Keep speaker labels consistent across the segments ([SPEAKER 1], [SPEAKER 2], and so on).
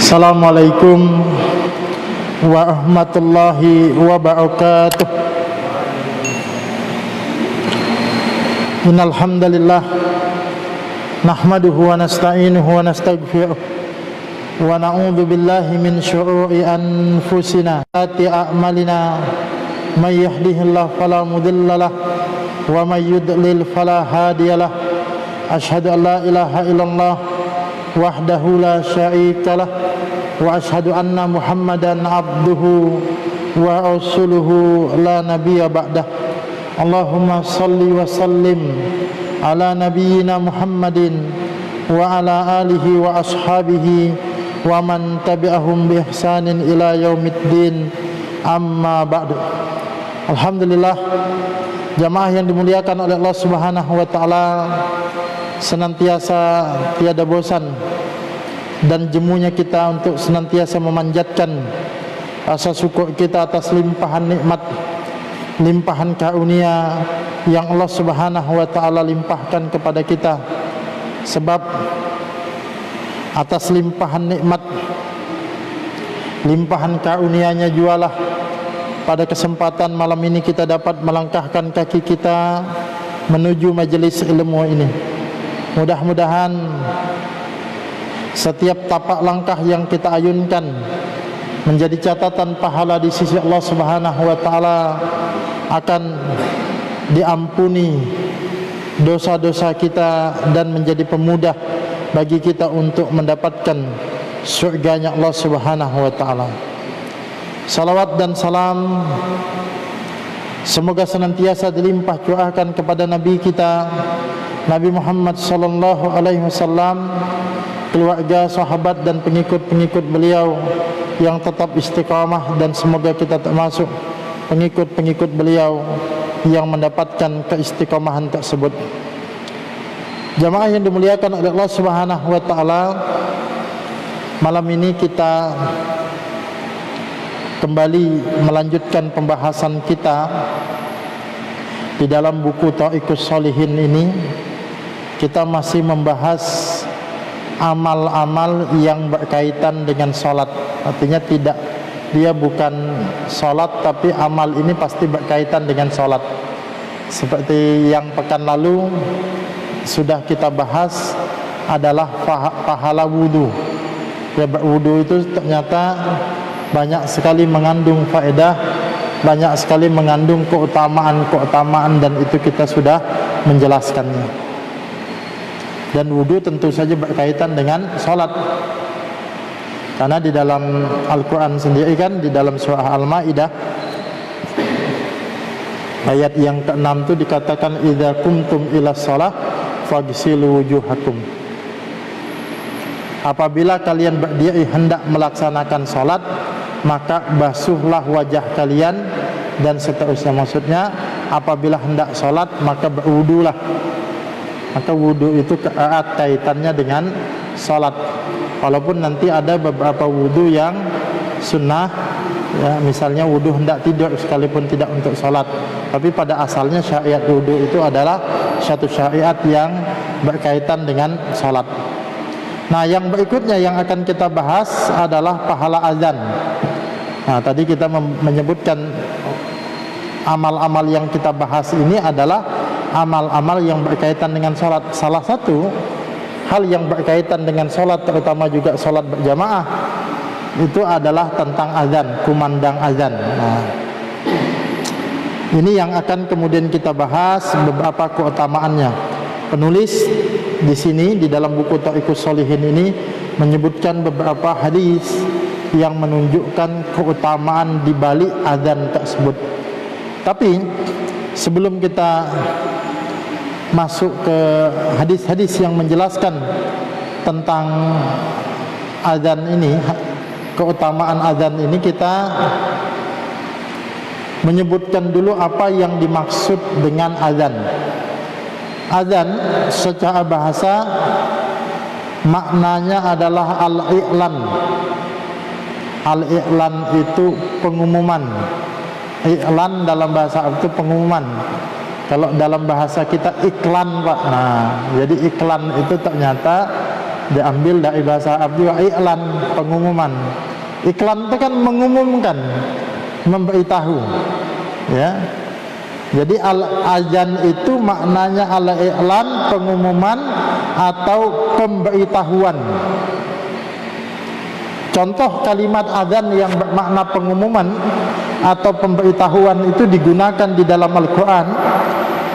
[SPEAKER 1] Assalamualaikum warahmatullahi wabarakatuh. Innal hamdalillah nahmaduhu wa nasta'inuhu wa nastaghfiruh wa na'udzu billahi min syururi anfusina wa a'malina may yahdihillahu fala mudhillalah wa may yudlil fala hadiyalah. Asyhadu an la ilaha illallah wahdahu la syarikalah wa asyhadu anna Muhammadan abduhu wa rasuluhu la nabiyya ba'dah. Allahumma salli wa sallim ala nabiyyina Muhammadin wa ala alihi wa ashabihi wa man tabi'ahum bi ihsanin ila yaumiddin, amma ba'du. Alhamdulillah, jamaah yang dimuliakan oleh Allah Subhanahu wa taala, senantiasa tiada bosan dan jemunya kita untuk senantiasa memanjatkan rasa syukur kita atas limpahan nikmat, limpahan karunia yang Allah Subhanahu wa taala limpahkan kepada kita. Sebab atas limpahan nikmat, limpahan karunia-Nya jualah pada kesempatan malam ini kita dapat melangkahkan kaki kita menuju majelis ilmu ini. Mudah-mudahan setiap tapak langkah yang kita ayunkan menjadi catatan pahala di sisi Allah Subhanahu wa taala, akan diampuni dosa-dosa kita dan menjadi pemudah bagi kita untuk mendapatkan surganya Allah Subhanahu wa taala. Salawat dan salam semoga senantiasa dilimpah curahkan kepada Nabi kita Nabi Muhammad sallallahu alaihi wasallam, keluarga, sahabat dan pengikut-pengikut beliau yang tetap istiqamah, dan semoga kita termasuk pengikut-pengikut beliau yang mendapatkan keistiqamahan tersebut. Jamaah yang dimuliakan oleh Allah Subhanahu wa taala, malam ini kita kembali melanjutkan pembahasan kita di dalam buku Thariqus Shalihin ini. Kita masih membahas amal-amal yang berkaitan dengan sholat. Artinya dia bukan sholat, tapi amal ini pasti berkaitan dengan sholat. Seperti yang pekan lalu sudah kita bahas adalah pahala wudhu. Ya, berwudhu itu ternyata banyak sekali mengandung faedah, banyak sekali mengandung keutamaan, dan itu kita sudah menjelaskannya. Dan wudhu tentu saja berkaitan dengan sholat, karena di dalam Al-Quran sendiri kan, di dalam surah Al-Ma'idah ayat yang ke-6 itu dikatakan idza kumtum ila shalah faghsilu wujuhakum. Apabila kalian berdiri hendak melaksanakan sholat, maka basuhlah wajah kalian, dan seterusnya. Maksudnya apabila hendak sholat maka berwudulah. Maka wudu itu erat kaitannya dengan sholat. Walaupun nanti ada beberapa wudu yang sunnah, ya, misalnya wudu hendak tidur sekalipun tidak untuk sholat. Tapi pada asalnya syariat wudu itu adalah satu syariat yang berkaitan dengan sholat. Nah, yang berikutnya yang akan kita bahas adalah pahala azan. Nah, tadi kita menyebutkan amal-amal yang kita bahas ini adalah amal-amal yang berkaitan dengan sholat. Salah satu hal yang berkaitan dengan sholat, terutama juga sholat berjamaah, itu adalah tentang azan, kumandang azan. Nah, ini yang akan kemudian kita bahas beberapa keutamaannya. Penulis di sini di dalam buku Thariqus Shalihin ini menyebutkan beberapa hadis yang menunjukkan keutamaan di balik azan tersebut. Tapi sebelum kita masuk ke hadis-hadis yang menjelaskan tentang azan ini, keutamaan azan ini, kita menyebutkan dulu apa yang dimaksud dengan azan. Azan secara bahasa maknanya adalah al-i'lan. Al-i'lan itu pengumuman. I'lan dalam bahasa Arab itu pengumuman. Kalau dalam bahasa kita iklan, Pak. Nah, jadi iklan itu ternyata diambil dari bahasa Arab juga, i'lan, pengumuman. Iklan itu kan mengumumkan, memberitahu, ya. Jadi azan itu maknanya al-i'lan, pengumuman atau pemberitahuan. Contoh kalimat azan yang bermakna pengumuman atau pemberitahuan itu digunakan di dalam Al-Quran,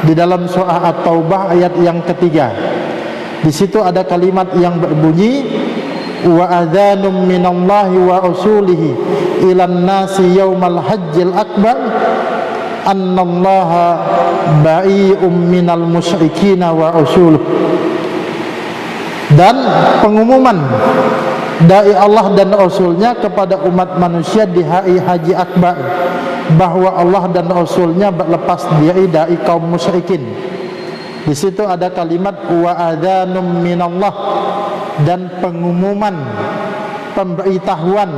[SPEAKER 1] di dalam surah At-Taubah ayat yang ketiga. Di situ ada kalimat yang berbunyi, wa adzanum minallahi wa rasulihi ilan nasi yaumal hajjil akbar annallaha ba'i'um minal musyrikina wa rasuluh. Dan pengumuman dari Allah dan Rasulnya kepada umat manusia di hari haji akbar, bahwa Allah dan Rasulnya berlepas diri dari kaum musyrikin. Di situ ada kalimat wa adzanum minallah, dan pengumuman, pemberitahuan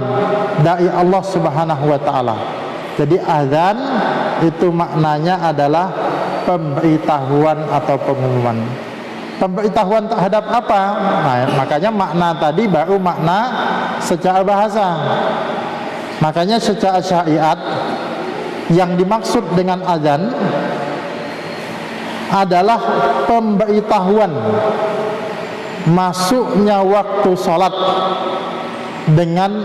[SPEAKER 1] dari Allah Subhanahu wa taala. Jadi azan itu maknanya adalah pemberitahuan atau pengumuman. Pemberitahuan terhadap apa? Nah, makanya makna tadi baru makna secara bahasa. Makanya secara syariat yang dimaksud dengan azan adalah pemberitahuan masuknya waktu sholat dengan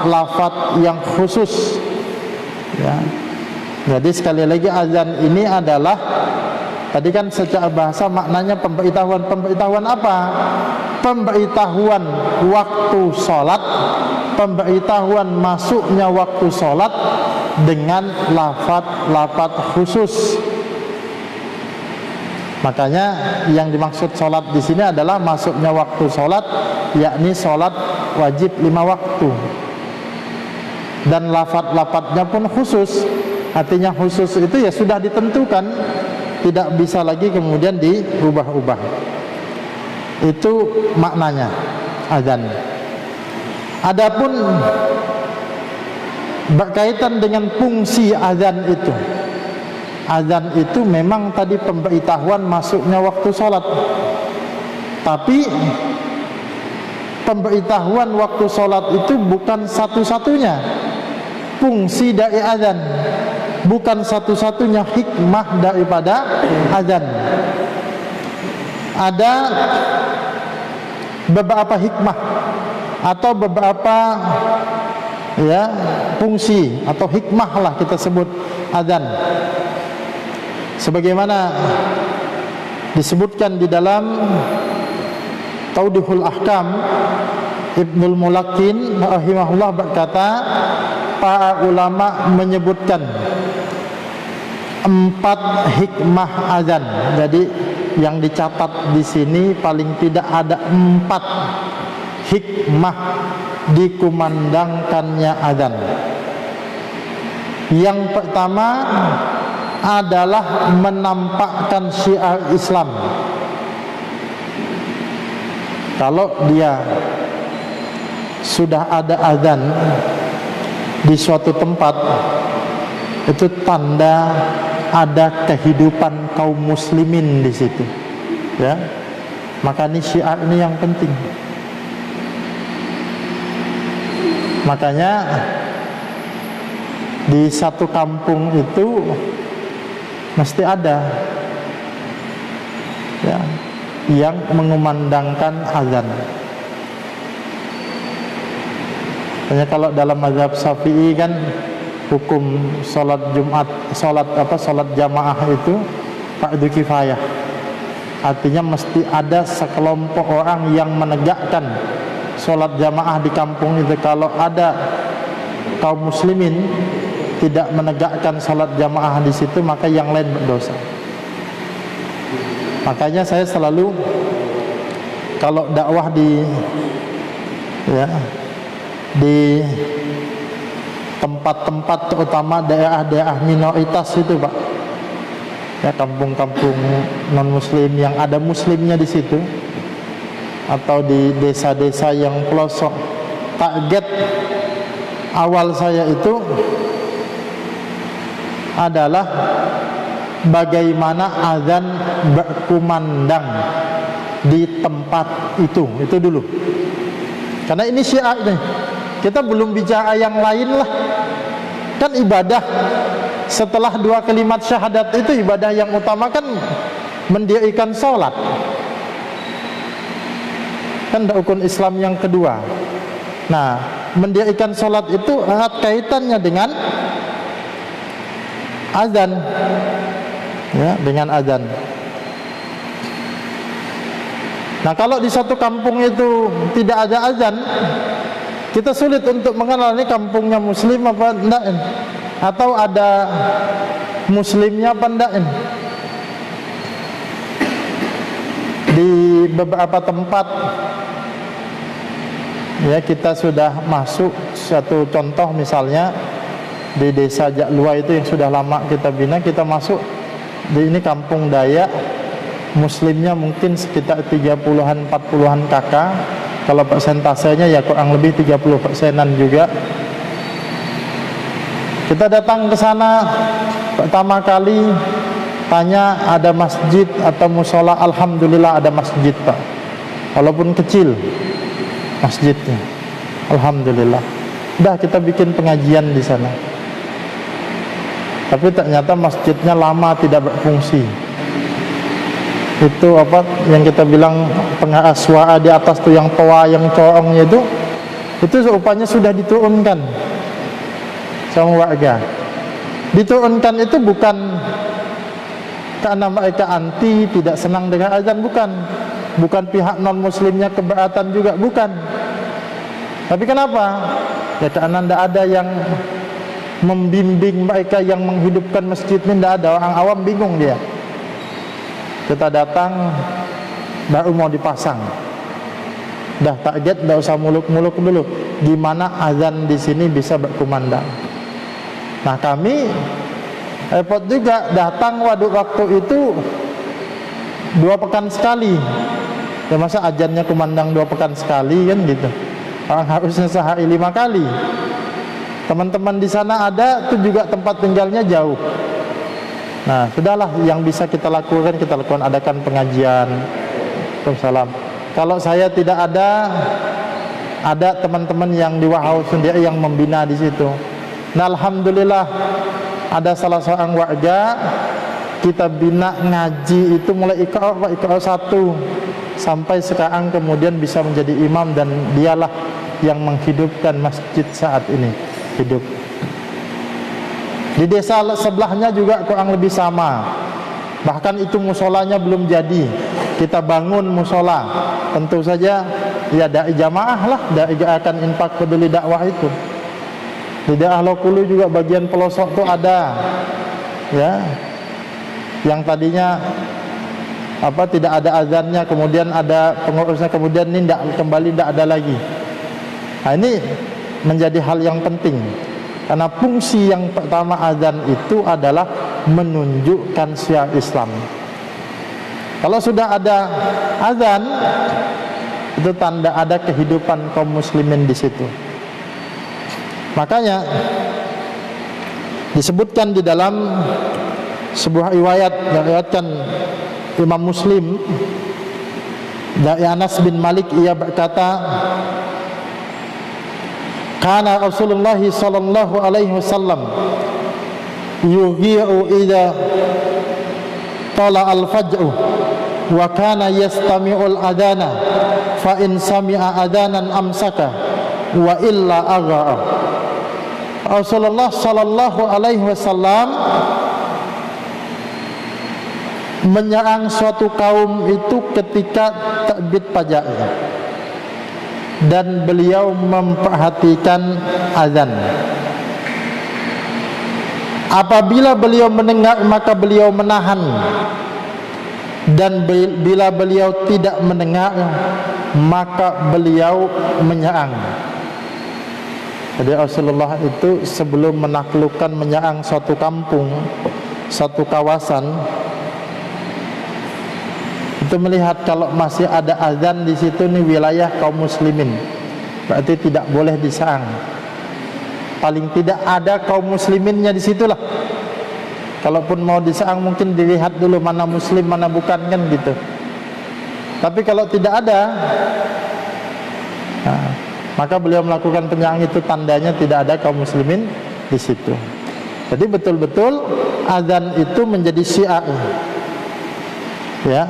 [SPEAKER 1] lafaz yang khusus, ya. Jadi sekali lagi azan ini adalah, tadi kan secara bahasa maknanya pemberitahuan. Pemberitahuan apa? Pemberitahuan waktu sholat, pemberitahuan masuknya waktu sholat dengan lafaz khusus. Makanya yang dimaksud sholat di sini adalah masuknya waktu sholat, yakni sholat wajib 5 waktu. Dan lafaz-lafaznya pun khusus. Artinya khusus itu ya sudah ditentukan, tidak bisa lagi kemudian diubah-ubah. Itu maknanya azan. Adapun berkaitan dengan fungsi azan itu, azan itu memang tadi pemberitahuan masuknya waktu sholat. Tapi pemberitahuan waktu sholat itu bukan satu-satunya fungsi dari azan, bukan satu-satunya hikmah daripada azan. Ada beberapa hikmah atau beberapa, ya, fungsi atau hikmah lah kita sebut azan. Sebagaimana disebutkan di dalam Tawdihul Ahkam, Ibnul Mulakin rahimahullah berkata, para ulama menyebutkan 4 hikmah azan. Jadi yang dicatat di sini paling tidak ada 4 hikmah dikumandangkannya azan. Yang pertama adalah menampakkan syiar Islam. Kalau dia sudah ada azan di suatu tempat, itu tanda ada kehidupan kaum muslimin di situ, ya. Maka ini syiar ini yang penting. Makanya di satu kampung itu mesti ada, ya, yang mengumandangkan azan. Hanya kalau dalam mazhab Syafi'i kan hukum salat Jumat, salat jamaah itu fardu kifayah. Artinya mesti ada sekelompok orang yang menegakkan salat jamaah di kampung itu. Kalau ada kaum muslimin tidak menegakkan salat jamaah di situ, maka yang lain berdosa. Makanya saya selalu kalau dakwah di tempat-tempat terutama daerah-daerah minoritas itu, Pak, ya, kampung-kampung non muslim yang ada muslimnya di situ, atau di desa-desa yang pelosok, target awal saya itu adalah bagaimana azan berkumandang di tempat itu dulu. Karena ini syiar nih. Kita belum bicara yang lain lah. Kan ibadah setelah 2 kalimat syahadat itu, ibadah yang utama kan mendirikan sholat. Kan rukun Islam yang kedua. Nah, mendirikan sholat itu erat kaitannya dengan azan, ya, dengan azan. Nah, kalau di satu kampung itu tidak ada azan, kita sulit untuk mengenal ini kampungnya muslim apa enggak, atau ada muslimnya apa enggak. Di beberapa tempat, ya, kita sudah masuk. Satu contoh misalnya di desa Jaklua itu yang sudah lama kita bina, kita masuk di ini kampung Dayak, muslimnya mungkin sekitar 30-an 40-an kakak. Kalau persentasenya ya kurang lebih 30%-an juga. Kita datang ke sana pertama kali, tanya ada masjid atau musola. Alhamdulillah ada masjid, Pak, walaupun kecil masjidnya. Alhamdulillah. Udah kita bikin pengajian di sana. Tapi ternyata masjidnya lama tidak berfungsi. Itu apa yang kita bilang pengarah suara di atas tuh, yang toa, yang corongnya itu rupanya sudah diturunkan sama warga. Diturunkan itu bukan karena mereka anti, tidak senang dengan azan, bukan pihak non muslimnya keberatan juga, bukan. Tapi kenapa? Ya karena tidak ada yang membimbing mereka, yang menghidupkan masjid ini tidak ada. Orang awam bingung dia. Kita datang baru mau dipasang, dah target, dah usah muluk-muluk dulu. Gimana azan di sini bisa berkumandang? Nah, kami repot juga datang waktu itu 2 pekan sekali. Ya masa azannya kumandang 2 pekan sekali kan gitu? Orang harusnya sehari 5 kali. Teman-teman di sana ada tuh juga tempat tinggalnya jauh. Nah, sudahlah, yang bisa kita lakukan, adakan pengajian. Waalaikumsalam. Kalau saya tidak ada teman-teman yang di Wahau sendiri yang membina di situ. Nah, alhamdulillah ada salah seorang warga kita bina ngaji itu mulai Iqra 1 sampai sekarang, kemudian bisa menjadi imam, dan dialah yang menghidupkan masjid saat ini hidup. Di desa sebelahnya juga kurang lebih sama. Bahkan itu musolanya belum jadi, kita bangun musola. Tentu saja ya dari jamaah lah, dari gerakan infak peduli dakwah itu. Di daerah Lokulu juga bagian pelosok tuh ada, ya, yang tadinya apa tidak ada azannya, kemudian ada pengurusnya, kemudian ini kembali tidak ada lagi. Nah, ini menjadi hal yang penting. Karena fungsi yang pertama azan itu adalah menunjukkan syiar Islam. Kalau sudah ada azan, itu tanda ada kehidupan kaum muslimin di situ. Makanya disebutkan di dalam sebuah riwayat yang diriwayatkan Imam Muslim dari Anas bin Malik, ia berkata, kana Rasulullah sallallahu alaihi wasallam yuhi'u idza tala al-fajr wa kana yastami'ul adana fa in sami'a adanan amsaka wa illa agha'a. Rasulullah sallallahu alaihi wasallam menyerang suatu kaum itu ketika terbit fajarnya, dan beliau memperhatikan azan. Apabila beliau mendengar, maka beliau menahan, dan bila beliau tidak mendengar, maka beliau menyerang. Jadi Rasulullah itu sebelum menaklukkan, menyerang suatu kampung, satu kawasan, itu melihat kalau masih ada azan di situ, nih wilayah kaum muslimin, berarti tidak boleh diserang. Paling tidak ada kaum musliminnya di situlah. Kalaupun mau diserang mungkin dilihat dulu mana muslim mana bukan, kan gitu. Tapi kalau tidak ada, nah, maka beliau melakukan penyerangan itu tandanya tidak ada kaum muslimin di situ. Jadi betul-betul azan itu menjadi syiar, ya,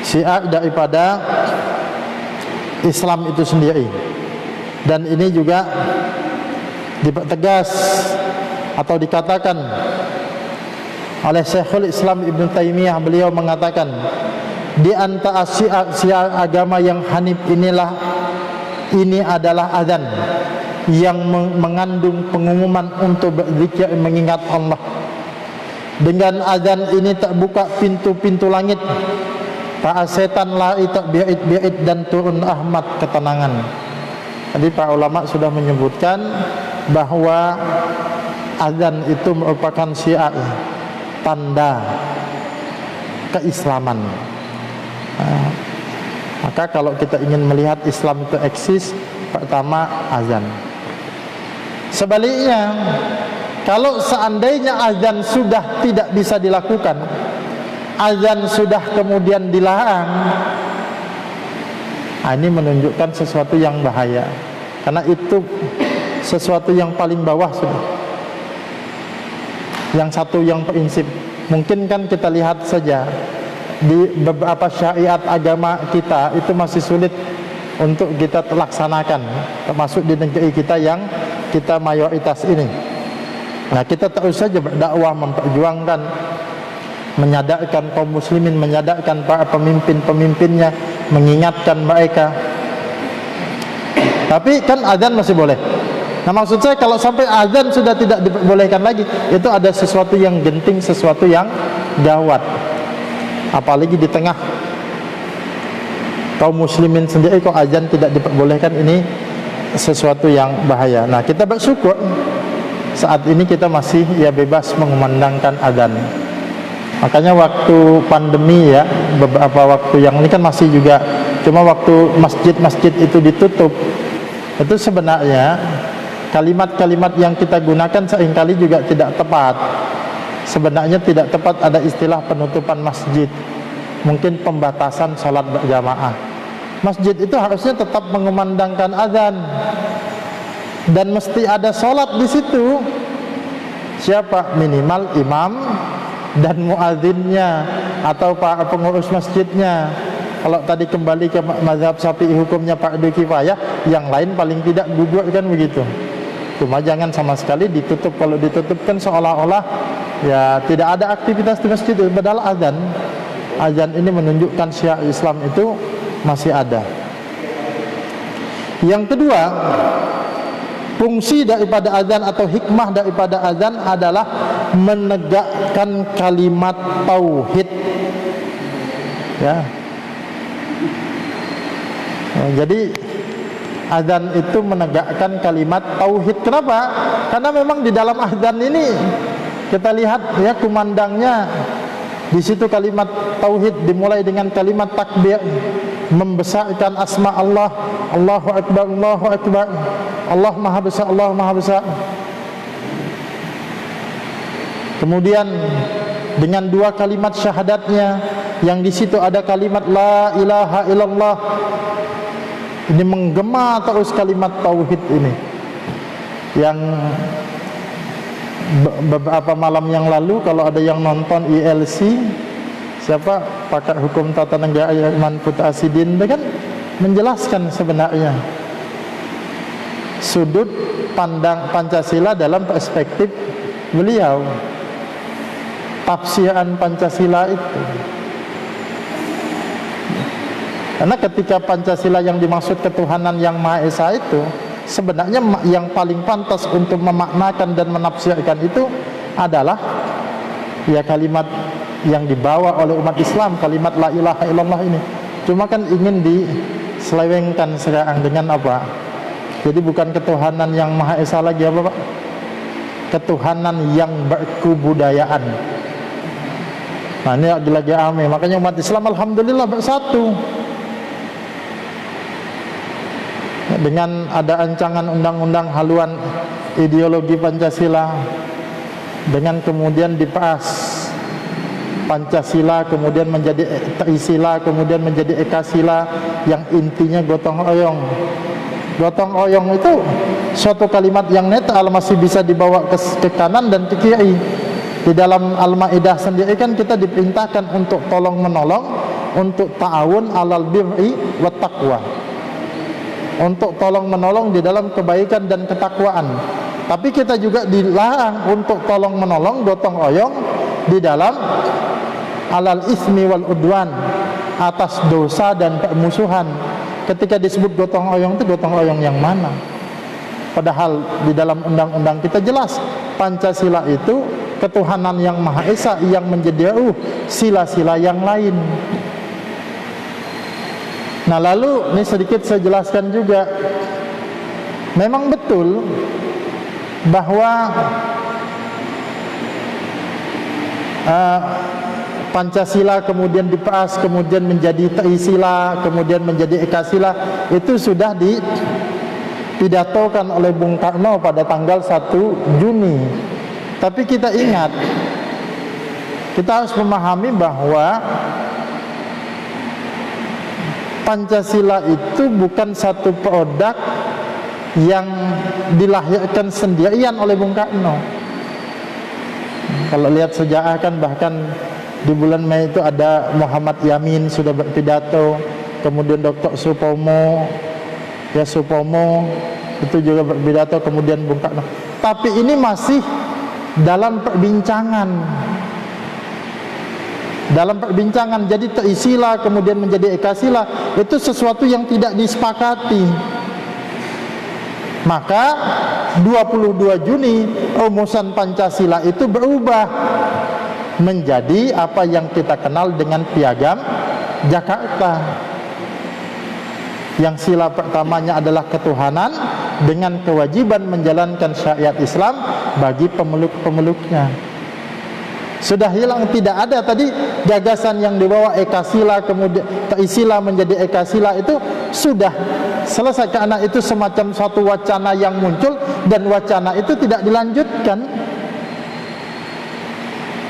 [SPEAKER 1] syiar daripada Islam itu sendiri. Dan ini juga dipertegas atau dikatakan oleh Syekhul Islam Ibn Taimiyah. Beliau mengatakan, di antara syiar agama yang hanif ini adalah azan yang mengandung pengumuman untuk berzikir mengingat Allah. Dengan azan ini terbuka pintu-pintu langit, para setan lari terbirit-birit dan turun rahmat ketenangan. Jadi para ulama sudah menyebutkan bahwa azan itu merupakan syiar, tanda keislaman. Maka kalau kita ingin melihat Islam itu eksis, pertama azan. Sebaliknya, kalau seandainya azan sudah tidak bisa dilakukan, azan sudah kemudian dilarang, ini menunjukkan sesuatu yang bahaya. Karena itu sesuatu yang paling bawah sudah. Yang satu yang prinsip, mungkin kan kita lihat saja di beberapa syariat agama kita itu masih sulit untuk kita laksanakan, termasuk di negeri kita yang kita mayoritas ini. Nah, kita terus saja berdakwah, memperjuangkan, menyadarkan kaum muslimin, menyadarkan para pemimpin-pemimpinnya, mengingatkan mereka. Tapi kan azan masih boleh. Nah, maksud saya kalau sampai azan sudah tidak diperbolehkan lagi, itu ada sesuatu yang genting, sesuatu yang gawat. Apalagi di tengah kaum muslimin sendiri kok azan tidak diperbolehkan, ini sesuatu yang bahaya. Nah, kita bersyukur saat ini kita masih bebas mengumandangkan azan. Makanya waktu pandemi ya, beberapa waktu yang ini kan masih juga, cuma waktu masjid-masjid itu ditutup, itu sebenarnya kalimat-kalimat yang kita gunakan seringkali juga tidak tepat. Sebenarnya tidak tepat ada istilah penutupan masjid, mungkin pembatasan sholat berjamaah. Masjid itu harusnya tetap mengumandangkan azan dan mesti ada sholat di situ. Siapa? Minimal imam dan muadzinnya atau para pengurus masjidnya. Kalau tadi kembali ke mazhab Syafi'i hukumnya fardu kifayah, yang lain paling tidak gugur, kan begitu. Cuma jangan sama sekali ditutup. Kalau ditutup kan seolah-olah ya tidak ada aktivitas di masjid. Padahal azan ini menunjukkan syiar Islam itu masih ada. Yang kedua, fungsi daripada azan atau hikmah daripada azan adalah menegakkan kalimat tauhid, ya. Jadi azan itu menegakkan kalimat tauhid. Kenapa? Karena memang di dalam azan ini kita lihat ya, kumandangnya di situ kalimat tauhid, dimulai dengan kalimat takbir, membesarkan asma Allah, Allahu Akbar, Allahu Akbar, Allah Maha Besar, Allah Maha Besar. Kemudian dengan dua kalimat syahadatnya, yang di situ ada kalimat la ilaha illallah. Ini menggema terus kalimat tauhid ini. Yang beberapa malam yang lalu kalau ada yang nonton ILC, siapa pakar hukum tata negara Iman Putra Asidin, dia kan menjelaskan sebenarnya sudut pandang Pancasila dalam perspektif beliau, tafsiran Pancasila itu. Karena ketika Pancasila yang dimaksud ketuhanan yang Maha Esa itu, sebenarnya yang paling pantas untuk memaknakan dan menafsirkan itu adalah ya kalimat yang dibawa oleh umat Islam, kalimat la ilaha illallah ini. Cuma kan ingin diselewengkan sekarang dengan apa? Jadi bukan ketuhanan yang Maha Esa lagi, apa Pak? Ketuhanan yang berkebudayaan. Nah, ini lagi ame. Makanya umat Islam alhamdulillah bersatu. Dengan ada rancangan undang-undang haluan ideologi Pancasila, dengan kemudian diperas Pancasila kemudian menjadi Trisila, kemudian menjadi Ekasila, yang intinya gotong royong. Gotong royong itu suatu kalimat yang netral, masih bisa dibawa ke kanan dan ke kiri. Di dalam Al-Maidah sendiri kan kita diperintahkan untuk tolong menolong, untuk ta'awun alal birri wat taqwa, untuk tolong menolong di dalam kebaikan dan ketakwaan. Tapi kita juga dilarang untuk tolong menolong, gotong royong di dalam alal ismi wal udwan, atas dosa dan permusuhan. Ketika disebut gotong royong itu gotong royong yang mana? Padahal di dalam undang-undang kita jelas, Pancasila itu ketuhanan yang Maha Esa yang menjadi sila-sila yang lain. Nah, lalu ini sedikit saya jelaskan juga. Memang betul bahwa Pancasila kemudian diperas, kemudian menjadi Trisila, kemudian menjadi Ekasila, itu sudah dipidatokan oleh Bung Karno pada tanggal 1 Juni. Tapi kita ingat, kita harus memahami bahwa Pancasila itu bukan satu produk yang dilahirkan sendirian oleh Bung Karno. Kalau lihat sejarah kan, bahkan di bulan Mei itu ada Muhammad Yamin sudah berpidato, kemudian Dr. Supomo itu juga berpidato, kemudian Bung Karno. Tapi ini masih dalam perbincangan. Jadi Trisila kemudian menjadi Ekasila itu sesuatu yang tidak disepakati. Maka 22 Juni rumusan Pancasila itu berubah menjadi apa yang kita kenal dengan Piagam Jakarta, yang sila pertamanya adalah ketuhanan dengan kewajiban menjalankan syariat Islam bagi pemeluk-pemeluknya. Sudah hilang, tidak ada tadi gagasan yang dibawa Ekasila kemudian Trisila menjadi Ekasila, itu sudah selesai karena itu semacam suatu wacana yang muncul dan wacana itu tidak dilanjutkan.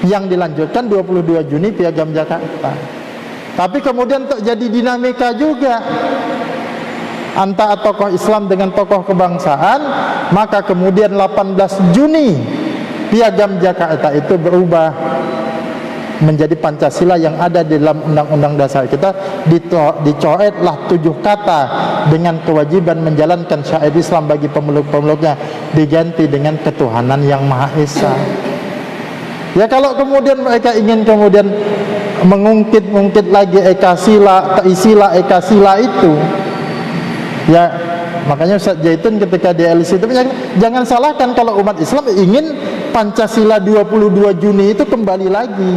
[SPEAKER 1] Yang dilanjutkan 22 Juni Piagam Jakarta. Tapi kemudian terjadi dinamika juga antara tokoh Islam dengan tokoh kebangsaan, maka kemudian 18 Juni Piagam Jakarta itu berubah menjadi Pancasila yang ada di dalam Undang-Undang Dasar kita. Dicoretlah 7 kata dengan kewajiban menjalankan syariat Islam bagi pemeluk-pemeluknya, diganti dengan ketuhanan yang Maha Esa. Ya, kalau kemudian mereka ingin kemudian mengungkit lagi Ekasila, Trisila, Ekasila itu, ya makanya Ustaz Jaitun ketika di LC itu jangan salahkan kalau umat Islam ingin Pancasila 22 Juni itu kembali lagi,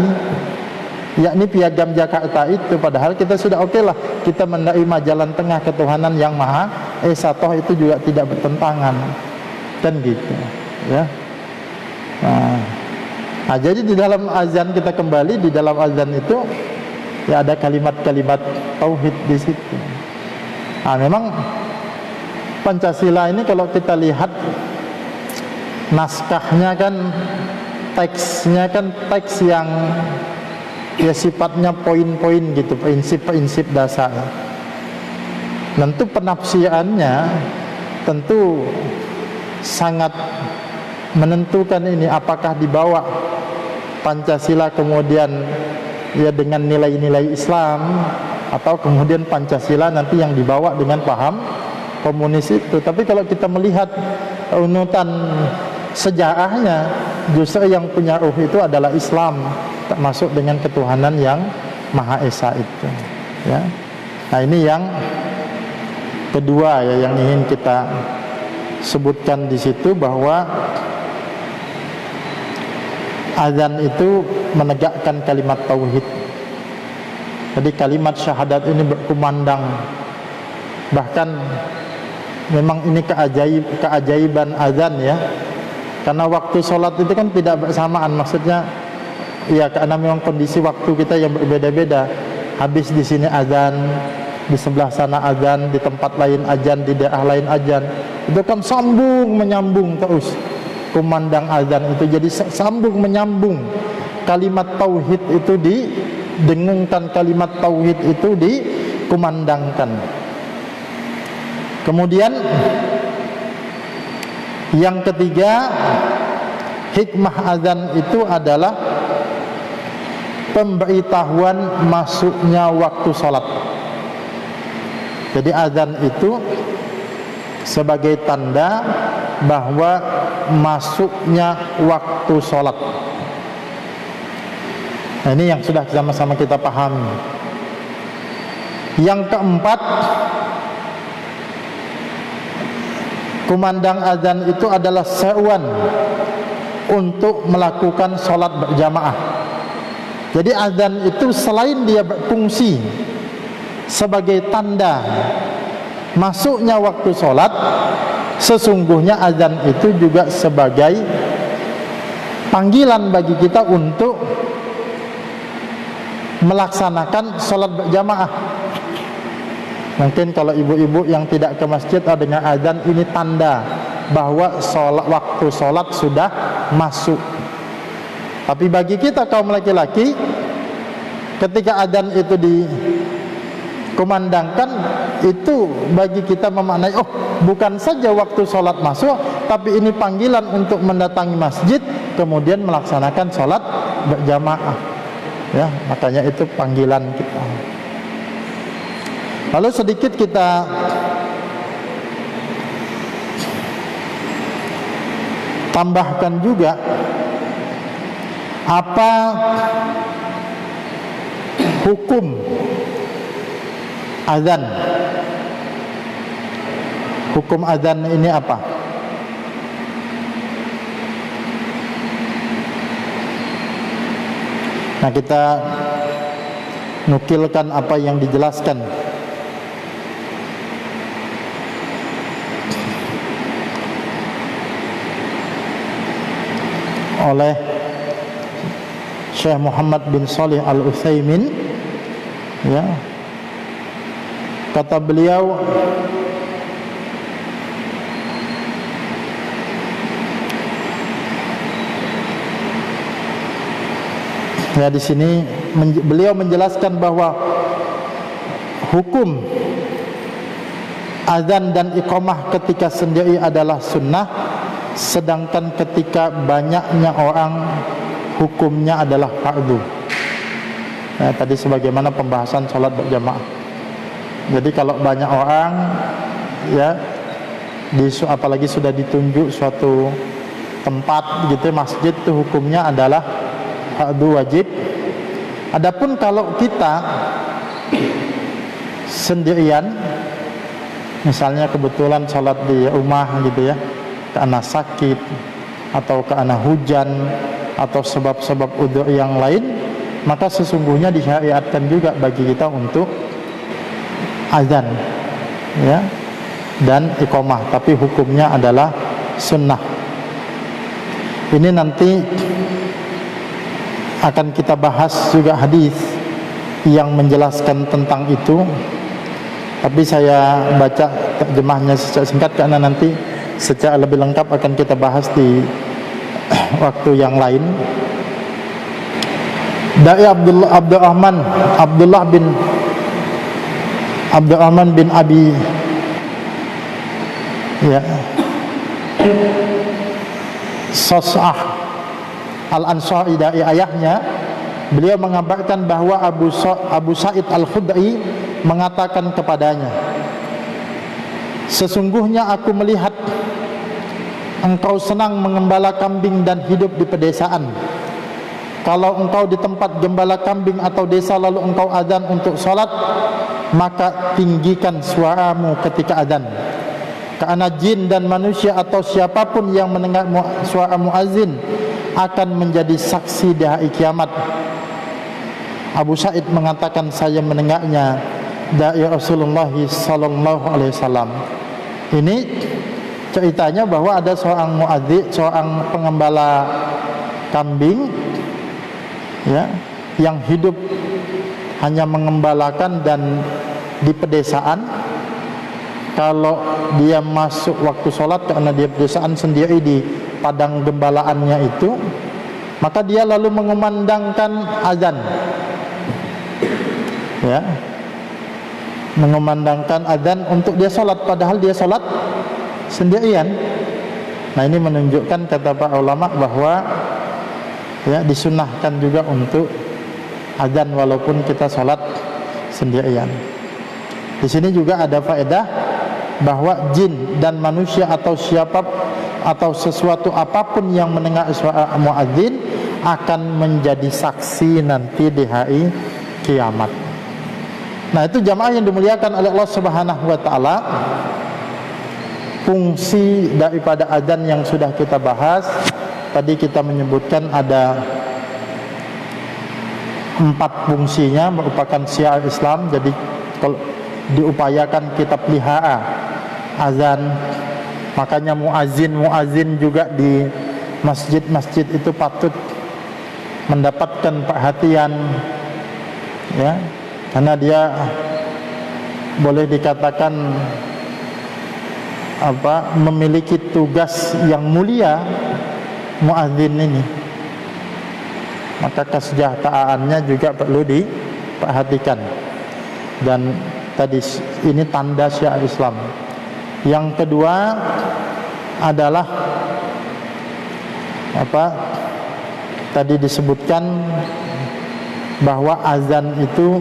[SPEAKER 1] yakni Piagam Jakarta itu. Padahal kita sudah oke lah, kita menerima jalan tengah ketuhanan yang Maha Esa, toh itu juga tidak bertentangan, kan gitu ya. Nah, jadi di dalam azan kita kembali, di dalam azan itu ya ada kalimat-kalimat tauhid di situ. Nah, memang Pancasila ini kalau kita lihat naskahnya kan, teksnya kan teks yang ya sifatnya poin-poin gitu, prinsip-prinsip dasar. Tentu penafsirannya tentu sangat menentukan ini, apakah dibawa Pancasila kemudian ya dengan nilai-nilai Islam, atau kemudian Pancasila nanti yang dibawa dengan paham komunis itu. Tapi kalau kita melihat unutan sejarahnya, justru yang punya ruh itu adalah Islam, termasuk dengan ketuhanan yang Maha Esa itu ya. Nah, ini yang kedua ya yang ingin kita sebutkan di situ, bahwa azan itu menegakkan kalimat tauhid. Jadi kalimat syahadat ini berkumandang. Bahkan memang ini keajaiban azan ya. Karena waktu sholat itu kan tidak bersamaan, maksudnya ya karena memang kondisi waktu kita yang berbeda-beda. Habis di sini azan, di sebelah sana azan, di tempat lain azan, di daerah lain azan. Itu kan sambung menyambung terus kumandang azan itu, jadi sambung menyambung. kalimat tauhid itu didengungkan, kalimat tauhid itu dikumandangkan. Kemudian yang ketiga, hikmah azan itu adalah pemberitahuan masuknya waktu sholat. Jadi azan itu sebagai tanda bahwa masuknya waktu sholat. Nah, ini yang sudah sama-sama kita pahami. Yang keempat, kumandang azan itu adalah seruan untuk melakukan sholat berjamaah. Jadi azan itu selain dia berfungsi sebagai tanda masuknya waktu sholat, sesungguhnya azan itu juga sebagai panggilan bagi kita untuk melaksanakan sholat berjamaah. Mungkin kalau ibu-ibu yang tidak ke masjid dengan azan, ini tanda bahwa waktu sholat sudah masuk. Tapi bagi kita kaum laki-laki, ketika azan itu dikumandangkan, itu bagi kita memaknai, oh, bukan saja waktu sholat masuk, tapi ini panggilan untuk mendatangi masjid, kemudian melaksanakan sholat berjamaah. Ya, makanya itu panggilan kita. Lalu sedikit kita tambahkan juga apa hukum azan. Hukum azan ini apa? Nah, kita nukilkan apa yang dijelaskan oleh Syekh Muhammad bin Shalih Al-Utsaimin. Ya, kata beliau, ya, di sini beliau menjelaskan bahwa hukum azan dan iqamah ketika sendiri adalah sunnah, sedangkan ketika banyaknya orang hukumnya adalah fardu. Ya, tadi sebagaimana pembahasan sholat berjamaah. Jadi kalau banyak orang, ya, apalagi sudah ditunjuk suatu tempat gitu, masjid, itu hukumnya adalah fardu wajib. Adapun kalau kita sendirian, misalnya kebetulan sholat di rumah gitu ya, karena sakit atau karena hujan atau sebab-sebab udzur yang lain, maka sesungguhnya disyariatkan juga bagi kita untuk azan, ya, dan iqamah, tapi hukumnya adalah sunnah. Ini nanti akan kita bahas juga hadis yang menjelaskan tentang itu, tapi saya baca terjemahnya secara singkat karena nanti secara lebih lengkap akan kita bahas di waktu yang lain. Dari Abdullah bin Abi, ya, Sos'ah Al-Ansari, dari ayahnya, beliau mengabarkan bahwa Abu Sa'id Al-Khudri mengatakan kepadanya, sesungguhnya aku melihat engkau senang mengembala kambing dan hidup di pedesaan. Kalau engkau di tempat gembala kambing atau desa lalu engkau azan untuk sholat, maka tinggikan suaramu ketika azan, karena jin dan manusia atau siapapun yang mendengar suara muazin akan menjadi saksi di hari kiamat. Abu Sa'id mengatakan, saya mendengarnya dari Rasulullah sallallahu alaihi wasallam. Ini ceritanya bahwa ada seorang muadzin, seorang pengembala kambing, ya, yang hidup hanya mengembalakan dan di pedesaan. Kalau dia masuk waktu sholat, karena dia pedesaan sendiri di padang gembalaannya itu, maka dia lalu mengumandangkan azan, ya, mengumandangkan azan untuk dia sholat, padahal dia sholat sendirian. Nah, ini menunjukkan kata para ulama bahwa ya disunnahkan juga untuk azan walaupun kita sholat sendirian. Di sini juga ada faedah bahwa jin dan manusia atau siapa atau sesuatu apapun yang mendengar suara muadzin akan menjadi saksi nanti di hari kiamat. Nah, itu jamaah yang dimuliakan oleh Allah Subhanahu wa taala. Fungsi daripada azan yang sudah kita bahas, tadi kita menyebutkan ada 4 fungsinya, merupakan syiar Islam. Jadi kalau diupayakan kita pelihara azan, makanya muazin juga di masjid-masjid itu patut mendapatkan perhatian, ya, karena dia boleh dikatakan memiliki tugas yang mulia muadzin ini. Maka kesejahteraannya juga perlu diperhatikan. Dan tadi ini tanda syiar Islam. Yang kedua adalah tadi disebutkan bahwa azan itu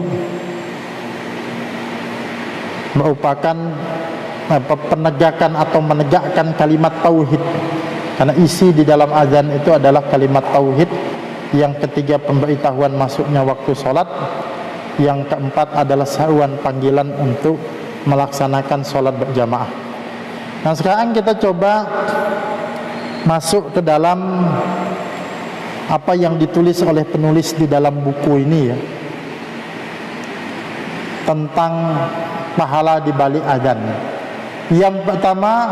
[SPEAKER 1] merupakan penegakan atau menegakkan kalimat tauhid, karena isi di dalam azan itu adalah kalimat tauhid. Yang ketiga pemberitahuan masuknya waktu sholat. Yang keempat adalah seruan panggilan untuk melaksanakan sholat berjamaah. Nah, sekarang kita coba masuk ke dalam apa yang ditulis oleh penulis di dalam buku ini, ya, tentang pahala di balik azan. Yang pertama,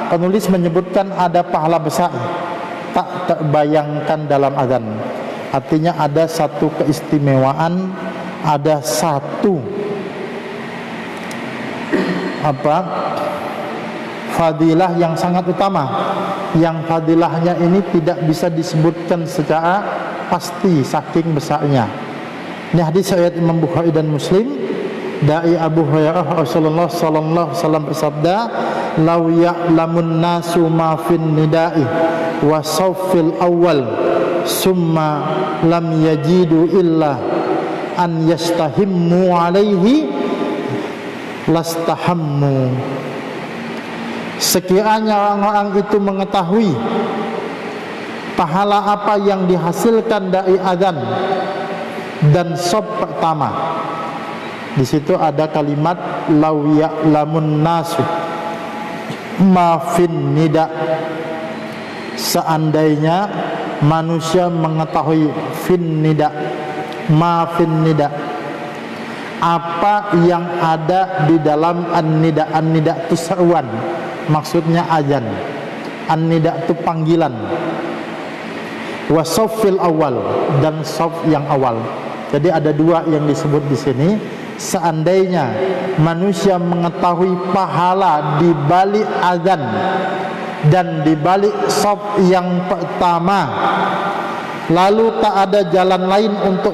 [SPEAKER 1] penulis menyebutkan ada pahala besar tak terbayangkan dalam azan. Artinya ada satu keistimewaan, ada satu fadilah yang sangat utama, yang fadilahnya ini tidak bisa disebutkan secara pasti saking besarnya. Ini hadis riwayat Imam Bukhari dan Muslim dari Abu Hurairah, Rasulullah sallallahu alaihi wasallam bersabda, "Lau ya'lamun nasu ma fin nida'i wa sawfil awwal summa lam yajidu illa an yastahimmu alaihi lastahammu." Sekiranya orang-orang itu mengetahui pahala apa yang dihasilkan dari azan dan shaf pertama, di situ ada kalimat lau ya'lamun nasu ma fin nida, seandainya manusia mengetahui fin nida, ma fin nida, apa yang ada di dalam an-nida. An-nida itu seruan, maksudnya azan. An-nida itu panggilan. Wa safil awal, dan saf yang awal. Jadi ada 2 yang disebut di sini. Seandainya manusia mengetahui pahala di balik azan dan di balik shaf yang pertama, lalu tak ada jalan lain untuk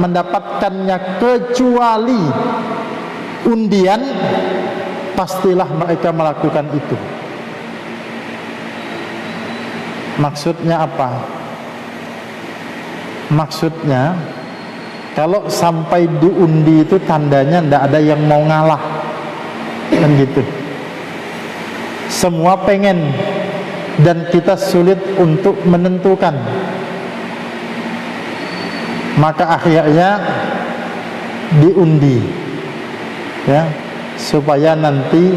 [SPEAKER 1] mendapatkannya kecuali undian, pastilah mereka melakukan itu. Maksudnya apa? Maksudnya, kalau sampai diundi itu tandanya tidak ada yang mau ngalah, kan gitu. Semua pengen dan kita sulit untuk menentukan. Maka akhirnya diundi, ya, supaya nanti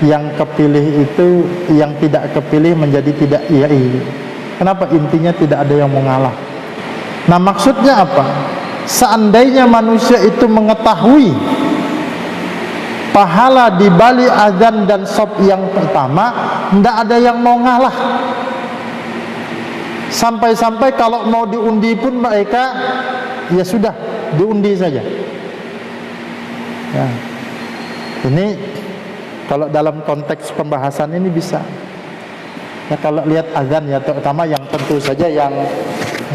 [SPEAKER 1] yang kepilih itu, yang tidak kepilih menjadi tidak iri. Kenapa? Intinya tidak ada yang mau ngalah. Nah, maksudnya apa? Seandainya manusia itu mengetahui pahala di balik azan dan shaf yang pertama, tidak ada yang mau ngalah. Sampai-sampai kalau mau diundi pun mereka, ya sudah, diundi saja. Ya. Ini kalau dalam konteks pembahasan ini bisa. Ya, kalau lihat azan, ya terutama yang tentu saja yang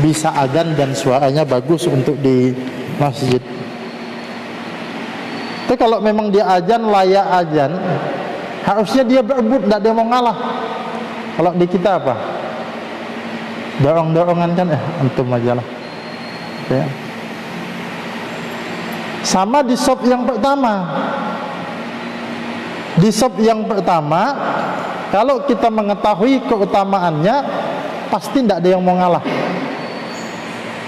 [SPEAKER 1] bisa adzan dan suaranya bagus untuk di masjid. Tapi kalau memang dia adzan layak adzan, harusnya dia berebut, tidak dia mau ngalah. Kalau di kita apa? Dorong-dorongan kan, antum aja lah. Ya. Sama di shop yang pertama. Di shop yang pertama, kalau kita mengetahui keutamaannya, pasti tidak ada yang mau ngalah.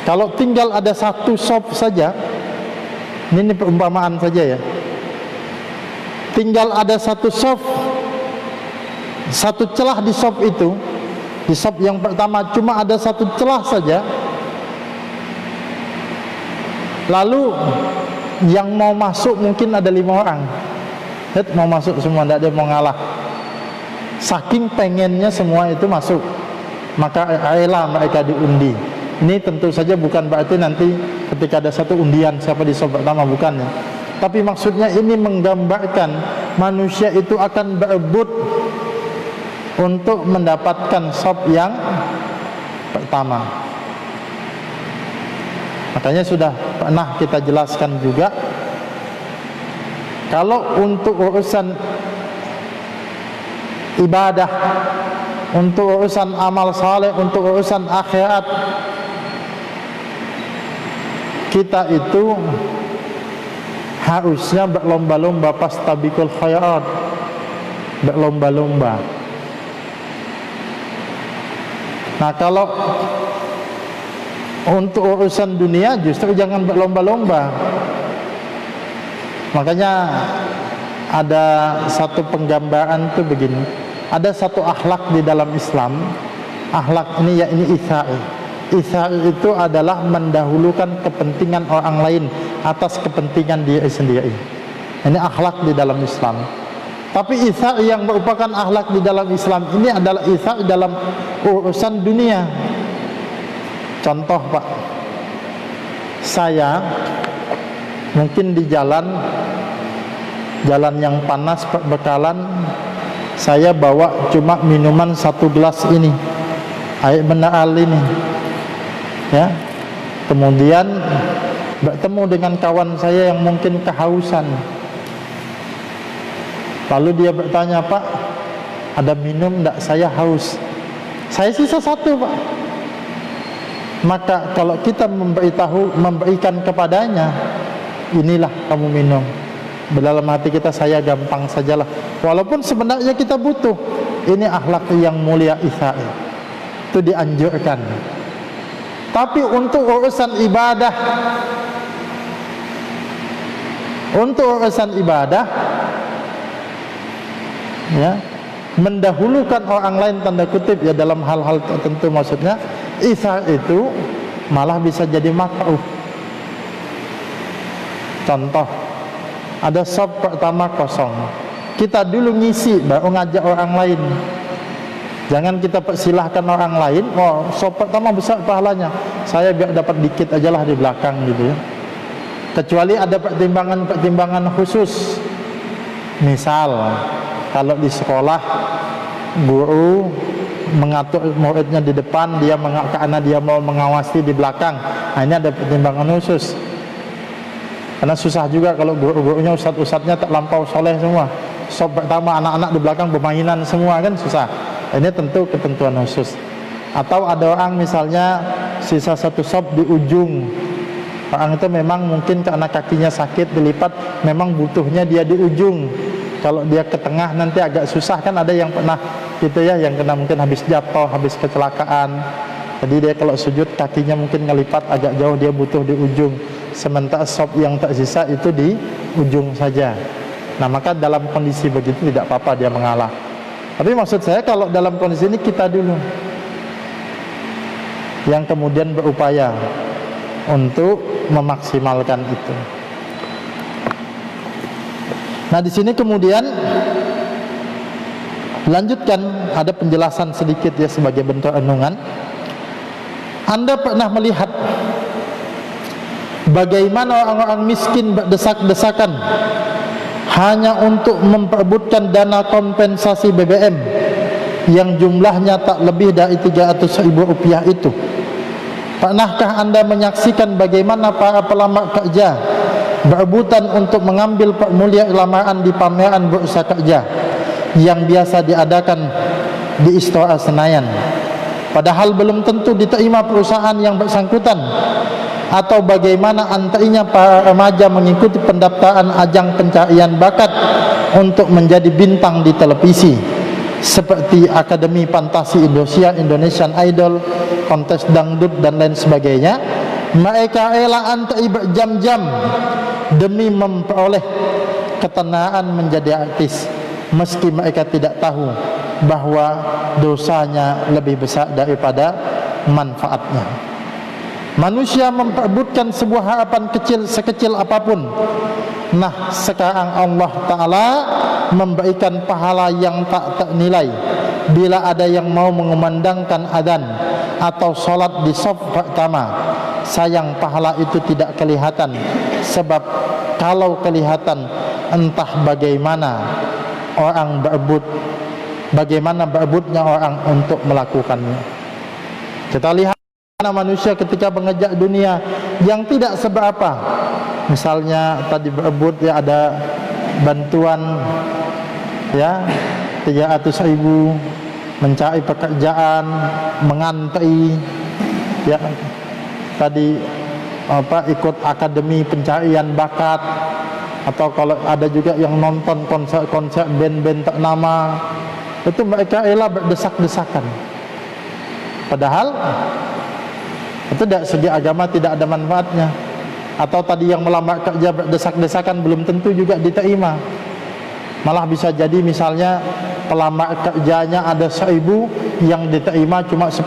[SPEAKER 1] Kalau tinggal ada satu shop saja, ini perumpamaan saja ya, tinggal ada satu shop, satu celah di shop itu, di shop yang pertama cuma ada satu celah saja, lalu yang mau masuk mungkin ada 5 orang, mau masuk semua, tidak ada yang mau ngalah. Saking pengennya semua itu masuk, maka rela mereka diundi. Ini tentu saja bukan berarti nanti ketika ada satu undian siapa di shop pertama, bukan ya. Tapi maksudnya ini menggambarkan manusia itu akan berebut untuk mendapatkan shop yang pertama. Makanya sudah pernah kita jelaskan juga, kalau untuk urusan ibadah, untuk urusan amal saleh, untuk urusan akhirat, kita itu harusnya berlomba-lomba, fastabiqul khairat, berlomba-lomba. Nah, kalau untuk urusan dunia justru jangan berlomba-lomba. Makanya ada satu penggambaran tuh begini. Ada satu akhlak di dalam Islam. Akhlak ini ya ini itsai. Itsai itu adalah mendahulukan kepentingan orang lain atas kepentingan diri sendiri. Ini akhlak di dalam Islam. Tapi itsai yang merupakan akhlak di dalam Islam ini adalah itsai dalam urusan dunia. Contoh Pak, saya mungkin di jalan yang panas bekalan, saya bawa cuma minuman 1 gelas ini, air mineral ini, ya. Kemudian bertemu dengan kawan saya yang mungkin kehausan, lalu dia bertanya, Pak, ada minum enggak? Saya haus. Saya sisa 1 Pak. Maka kalau kita memberikan kepadanya, inilah kamu minum, dalam hati kita, saya gampang sajalah, walaupun sebenarnya kita butuh. Ini akhlak yang mulia itsai, itu dianjurkan. Tapi untuk urusan ibadah, ya, mendahulukan orang lain tanda kutip ya dalam hal-hal tertentu, maksudnya itsai itu malah bisa jadi makruh. Contoh, ada shop pertama kosong, kita dulu ngisi baru ngajak orang lain. Jangan kita persilahkan orang lain, oh shop pertama besar pahalanya, saya biar dapat dikit aja lah di belakang gitu ya. Kecuali ada pertimbangan khusus. Misal kalau di sekolah guru mengatur muridnya di depan, karena dia mau mengawasi di belakang, nah ini ada pertimbangan khusus. Karena susah juga kalau guru-gurunya, ustadz-ustadznya tak lampau soleh semua, shop pertama anak-anak di belakang bermainan semua, kan susah. Ini tentu ketentuan khusus. Atau ada orang misalnya sisa 1 shop di ujung, orang itu memang mungkin karena kakinya sakit dilipat, memang butuhnya dia di ujung. Kalau dia ke tengah nanti agak susah, kan ada yang pernah gitu ya, yang kena mungkin habis jatuh, habis kecelakaan. Jadi dia kalau sujud kakinya mungkin ngelipat agak jauh, dia butuh di ujung. Sementara shop yang tersisa itu di ujung saja. Nah, maka dalam kondisi begitu tidak apa-apa dia mengalah. Tapi maksud saya kalau dalam kondisi ini kita dulu yang kemudian berupaya untuk memaksimalkan itu. Nah, di sini kemudian lanjutkan, ada penjelasan sedikit ya sebagai bentuk renungan. Anda pernah melihat bagaimana orang-orang miskin berdesak-desakan hanya untuk memperebutkan dana kompensasi BBM yang jumlahnya tak lebih dari 300.000 rupiah itu. Pernahkah Anda menyaksikan bagaimana para pelamar kerja berebutan untuk mengambil permulia lamaran di pameran bursa kerja yang biasa diadakan di Istora Senayan, padahal belum tentu diterima perusahaan yang bersangkutan? Atau bagaimana antaranya para remaja mengikuti pendaftaran ajang pencarian bakat untuk menjadi bintang di televisi seperti Akademi Fantasi Indonesia, Indonesian Idol, kontes dangdut dan lain sebagainya? Mereka rela antri berjam-jam demi memperoleh ketenangan menjadi artis, meski mereka tidak tahu bahwa dosanya lebih besar daripada manfaatnya. Manusia memperebutkan sebuah harapan kecil sekecil apapun. Nah, sekarang Allah Ta'ala memberikan pahala yang tak ternilai bila ada yang mau mengumandangkan adzan atau solat di shaf pertama. Sayang pahala itu tidak kelihatan, sebab kalau kelihatan entah bagaimana berebutnya orang untuk melakukannya. Kita lihat manusia ketika mengejar dunia yang tidak seberapa. Misalnya tadi berebut ya, ada bantuan ya 300.000, mencari pekerjaan, mengantri ya, tadi ikut akademi pencarian bakat, atau kalau ada juga yang nonton konser-konser band-band ternama, itu mereka rela berdesak-desakan, padahal itu dari segi agama tidak ada manfaatnya. Atau tadi yang melamar kerja berdesak-desakan belum tentu juga diterima. Malah bisa jadi misalnya pelamar kerjanya ada 1.000, yang diterima cuma 10,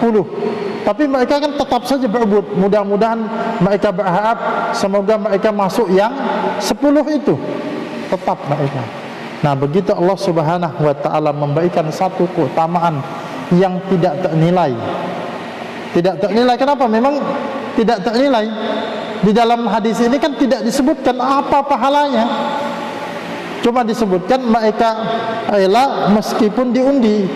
[SPEAKER 1] tapi mereka kan tetap saja berebut. Mudah-mudahan mereka berharap semoga mereka masuk yang 10 itu, tetap mereka. Nah, begitu Allah Subhanahu wa Ta'ala memberikan satu keutamaan yang tidak ternilai. Tidak ternilai, kenapa? Memang tidak ternilai. Di dalam hadis ini kan tidak disebutkan apa pahalanya, cuma disebutkan mereka rela meskipun diundi.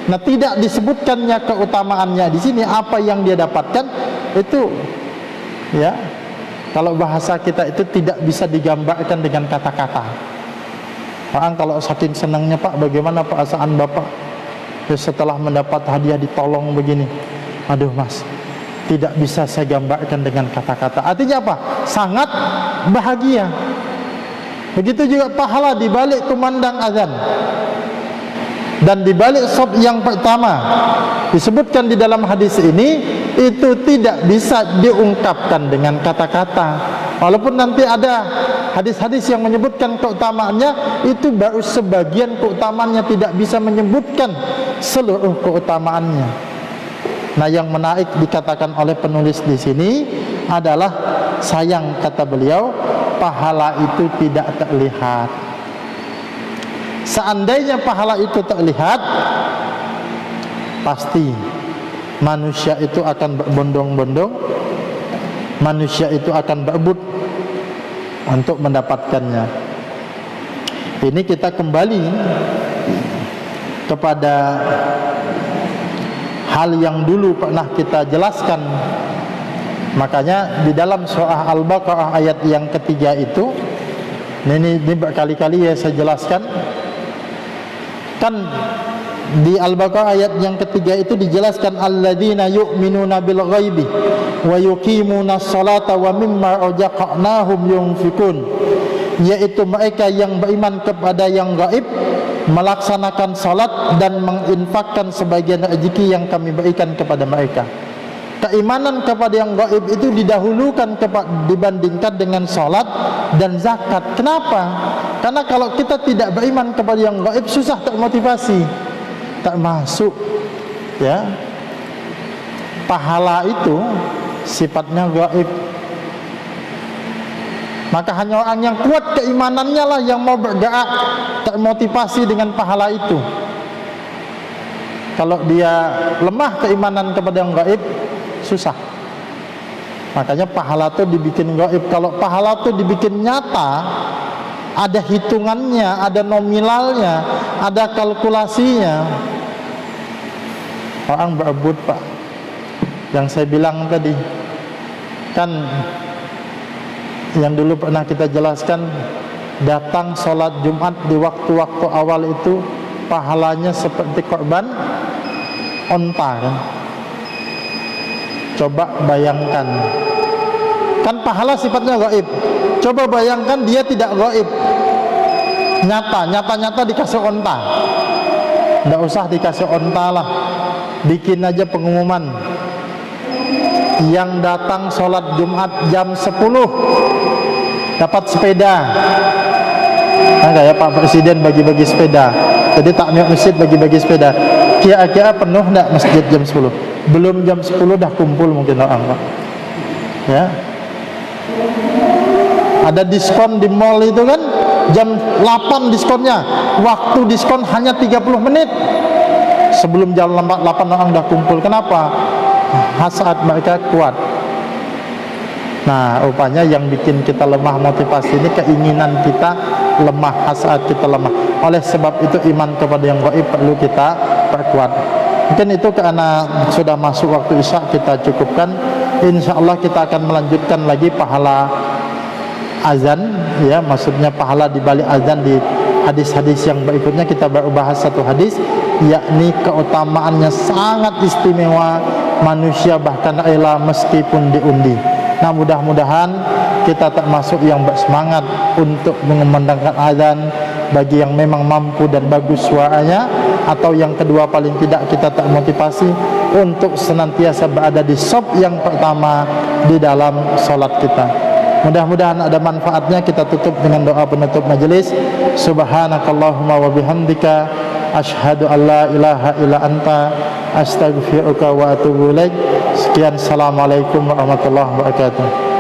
[SPEAKER 1] Nah, tidak disebutkannya keutamaannya di sini, apa yang dia dapatkan itu ya. Kalau bahasa kita itu tidak bisa digambarkan dengan kata-kata. Orang kalau saking senangnya, Pak, bagaimana perasaan Bapak ya, setelah mendapat hadiah ditolong begini? Aduh Mas, tidak bisa saya gambarkan dengan kata-kata. Artinya apa? Sangat bahagia. Begitu juga pahala di balik kumandang azan dan di balik shaf yang pertama disebutkan di dalam hadis ini, itu tidak bisa diungkapkan dengan kata-kata. Walaupun nanti ada hadis-hadis yang menyebutkan keutamaannya, itu baru sebagian keutamaannya, tidak bisa menyebutkan seluruh keutamaannya. Nah, yang menarik dikatakan oleh penulis di sini adalah, sayang, kata beliau, pahala itu tidak terlihat. Seandainya pahala itu terlihat, pasti manusia itu akan berbondong-bondong, manusia itu akan berebut untuk mendapatkannya. Ini kita kembali kepada hal yang dulu pernah kita jelaskan. Makanya di dalam surah Al-Baqarah ayat yang ketiga itu, ini berkali-kali ya saya jelaskan. Kan di Al-Baqarah ayat yang ketiga itu dijelaskan, alladzina yu'minuna bil ghaibi wa yuqimuna sholata wa mimma razaqnahum yunfikun, yaitu mereka yang beriman kepada yang gaib, melaksanakan salat dan menginfakkan sebagian rezeki yang kami berikan kepada mereka. Keimanan kepada yang gaib itu didahulukan dibandingkan dengan salat dan zakat. Kenapa? Karena kalau kita tidak beriman kepada yang gaib, susah termotivasi, tak masuk ya. Pahala itu sifatnya gaib. Maka hanya orang yang kuat keimanannya lah yang mau bergerak, termotivasi dengan pahala itu. Kalau dia lemah keimanan kepada yang gaib, susah. Makanya pahala itu dibikin gaib. Kalau pahala itu dibikin nyata, ada hitungannya, ada nominalnya, ada kalkulasinya, orang berebut, Pak Yang saya bilang tadi, kan yang dulu pernah kita jelaskan, datang sholat Jumat di waktu-waktu awal itu pahalanya seperti korban onta kan. Coba bayangkan, kan pahala sifatnya gaib. Coba bayangkan dia tidak gaib, nyata dikasih onta. Tidak usah dikasih onta lah, bikin aja pengumuman, yang datang sholat Jumat jam 10 dapat sepeda. Nah, kayak Pak Presiden bagi-bagi sepeda. Jadi takmir masjid bagi-bagi sepeda. Kira-kira penuh enggak masjid jam 10? Belum jam 10 dah kumpul mungkin orang, Pak. Ya. Ada diskon di mall itu kan, jam 8 diskonnya. Waktu diskon hanya 30 menit. Sebelum jam 8 orang dah kumpul. Kenapa? Hasad mereka kuat. Nah, rupanya yang bikin kita lemah motivasi ini keinginan kita lemah, hasad kita lemah. Oleh sebab itu iman kepada yang gaib perlu kita perkuat. Mungkin itu karena sudah masuk waktu Isya, kita cukupkan. InsyaAllah kita akan melanjutkan lagi pahala azan, ya, maksudnya pahala di balik azan di hadis-hadis yang berikutnya. Kita baru bahas satu hadis, yakni keutamaannya sangat istimewa, manusia bahkan rela meskipun diundi. Nah, mudah-mudahan kita termasuk yang bersemangat untuk mengumandangkan azan bagi yang memang mampu dan bagus suaranya, atau yang kedua paling tidak kita termotivasi untuk senantiasa berada di shaf yang pertama di dalam salat kita. Mudah-mudahan ada manfaatnya. Kita tutup dengan doa penutup majelis. Subhanakallahumma wa bihamdika asyhadu an la ilaha illa anta astaghfiruka wa atubu ilaik. Sekian, assalamualaikum warahmatullahi wabarakatuh.